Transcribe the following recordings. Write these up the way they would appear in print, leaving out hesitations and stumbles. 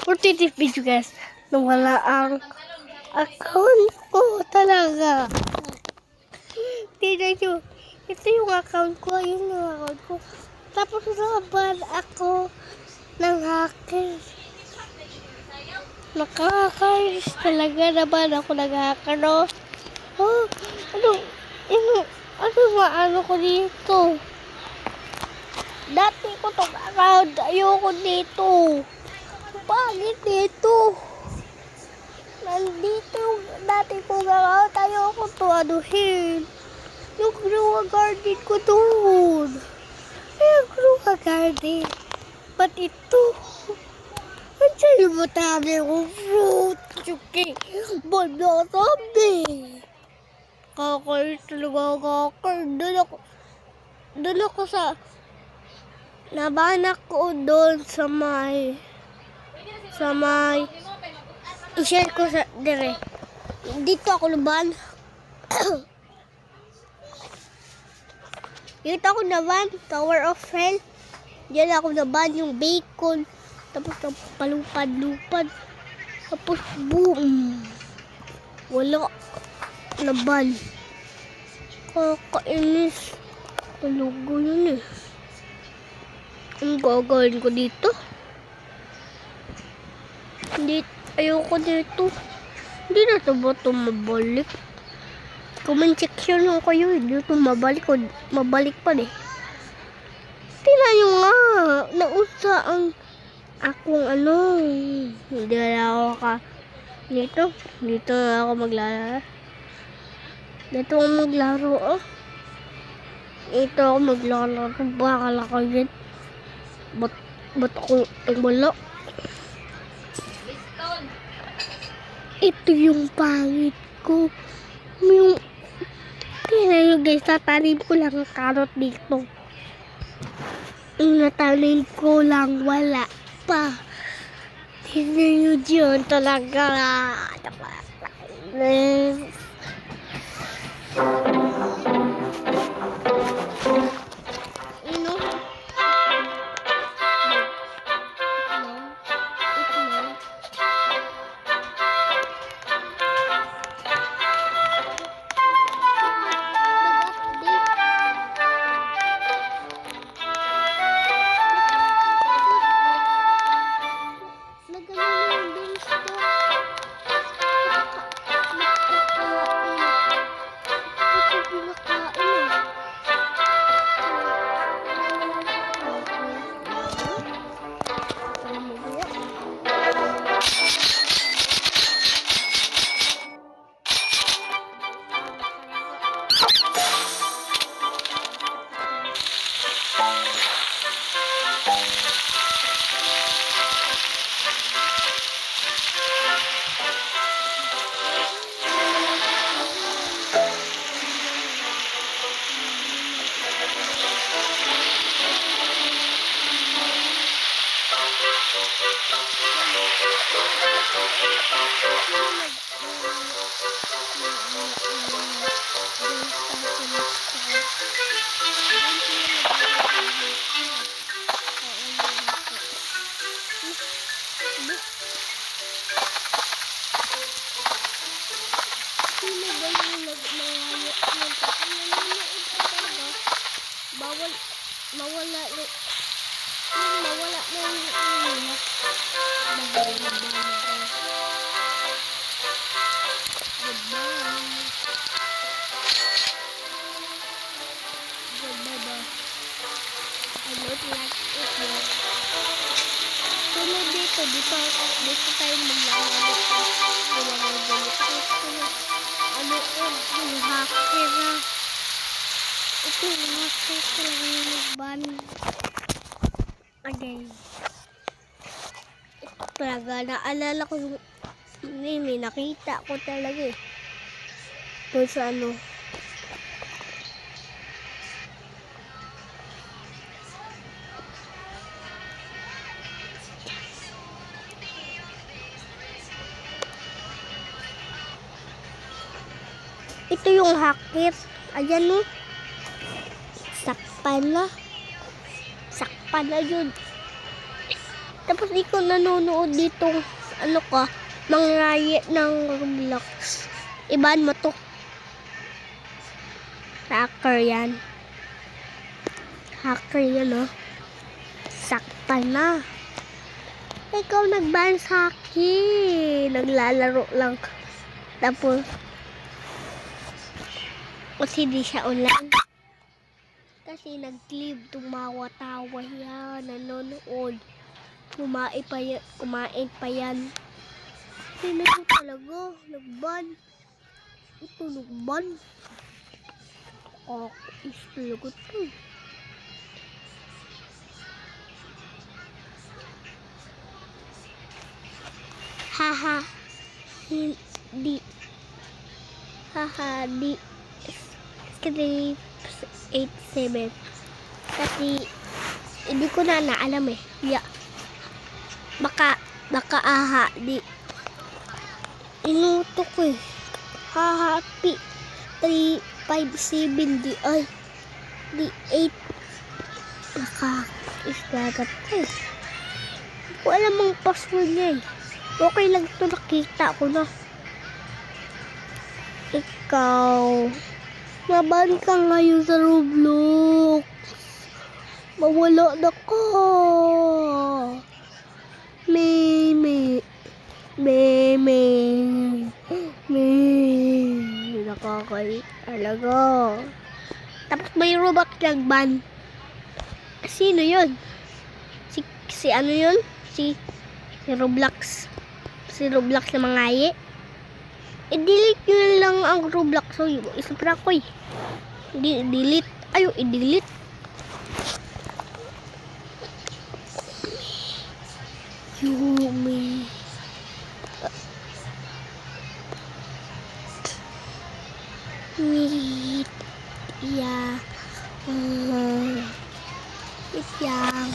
For today's video guys, nawala ang account ko talaga. Tignan nyo, ito yung account ko, ayun yung account ko. Tapos naban ako ng hacker. Nakakainis talaga naman ako ng hacker, no? Oh, ano maano ko dito? Dati ko tong account, ayoko dito. Bakit dito? Nandito yung dati kong account, ayoko to anuhin. Yung Grua Garden ko doon. Yung Grua Garden. Ba't ito? Andiyan yung matami kong fruit. Chuki. Banda sabi. Kakay talaga kakay. Doon ako sa... Nabanak ko doon sa may i-share ko sa dire. Dito ako naban. Dito ako naban, Tower of Hell. Diyan ako naban yung bacon. Tapos palupad-lupad. Tapos boom. Wala naban. Kakainis. Talaga yun eh. Ang gagawin ko dito? Ayoko dito. Hindi na ito ba ito mabalik? Comment section lang kayo. Hindi ito mabalik pa eh. Tingnan nyo nga. Nausa ang akong ano. Hindi na ako Dito na ako maglalaro. Dito ako maglaro ah. Ito ako maglalaro. Bakal ako yun. Ba't ako wala? Ito yung pangit ko. Tingnan nyo guys, natanim ko lang ang carrot dito. Yung natanim ko lang, wala pa. Tingnan nyo dyan talaga. Mawala na dito tayo maglalaro. Yung hacker na. Ito yung hacker talaga yung nagban. Again. Ito talaga, naalala ko yung may nakita ko talaga eh. Ito sa ano. Ito yung hacker. Ayan no. Sakpan na yun. Tapos ikaw nanonood ditong ano ka, mangyayari ng Roblox. Iban mo to. Hacker yan. Hacker yan, oh. Saktan na. Ikaw nag-ban sa akin. Naglalaro lang. Tapos, kasi di siya online. Kasi nag-clip, tumawa-tawa yan, nanonood. Kumain pa yan. Hindi na talaga, nag-ban. Ito nag-ban. Is talaga to. Haha. Hindi. Haha, di. 387. Kasi, hindi ko na naalam eh. Yeah. Baka aha, di. Inuto ko eh. Haha, 357, di. Ay. Di, 8. Naka-islagat ko eh. Hindi ko alam ang password niya eh. Okay lang ito, nakita ko na. Ikaw, maban ka ngayon sa Roblox. Mawala na ka. Meme. Nakakay. Talaga. Tapos may robot nagban. Sino yun? Si ano yun? Si Roblox. Si Roblox na mangayi. I-delete nyo lang ang Roblox. So, isa pa ako eh. I-delete. Ayaw, i-delete. Yumi. Wait. Yeah. Yang.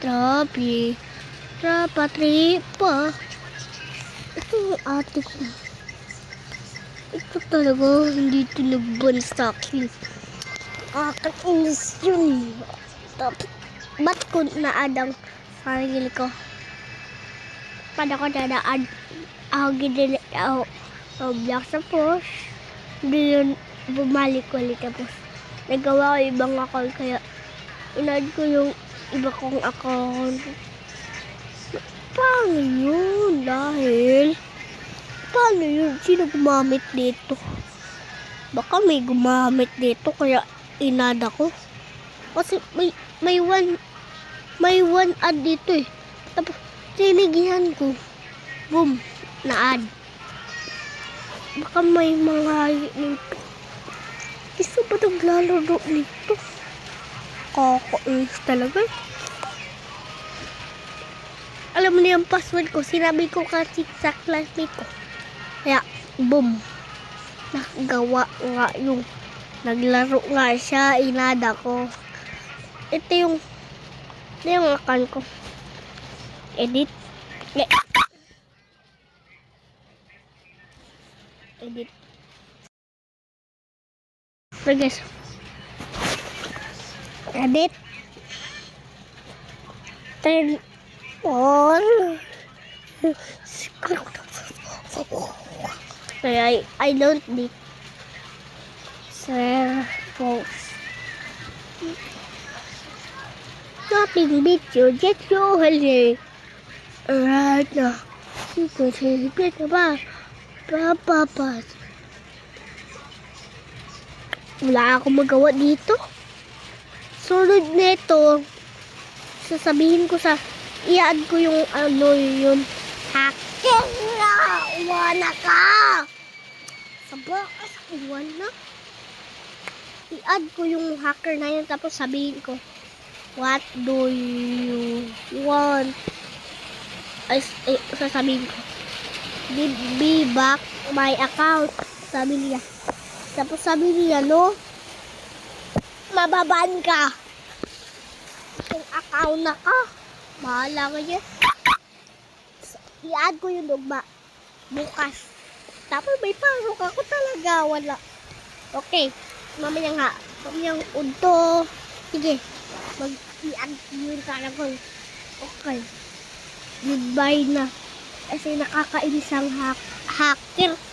Tropi. Tripa. Ito yung ate ko. Ito talaga, hindi tinagban sa akin. Kakainis yun. Tapos, ba't ko naadang sarili ko? Paano ko nadaan? Ako black sa post. Hindi yun bumalik ulit. Tapos, nagawa ko ibang account. Kaya, inad ko yung iba kong account. Paano yun? Paano yun? Sino gumamit dito? Baka may gumamit dito kaya inada ko. Kasi may one ad dito eh. Tapos sinigihan ko. Boom. Na ad. Baka may mga nito. Isa ba naglalaro nito? Kakainis talaga eh. Alam mo na yung password ko. Sinabi ko kasi sa classmate ko. Kaya, boom. Nagawa nga yung naglaro nga siya. Inada ko. Ito yung account ko. Edit. Edit. So guys. Edit. Turn on. Kaya I don't need folks. Nothing beats you, get your holiday. Right now. You could celebrate about Papas. Wala akong magawa dito. Sunod nito, sasabihin ko i-add ko yung yung hacker na. Iwana ka. Sabakas, iwana. I-add ko yung hacker na yun, tapos sabihin ko, what do you want? Sasabihin ko, be back my account. Sabi niya. Tapos sabi niya, no? Mababan ka. Yung account na ka. Bahala ka dyan. I-add ko yung dugma. Bukas. Tapos may pasok ako talaga. Wala. Okay. Mamaya nga. Mamayang unto. Sige. Mag-i-add yun ka lang ko. Okay. Goodbye na. Kasi nakakainis ang hacker.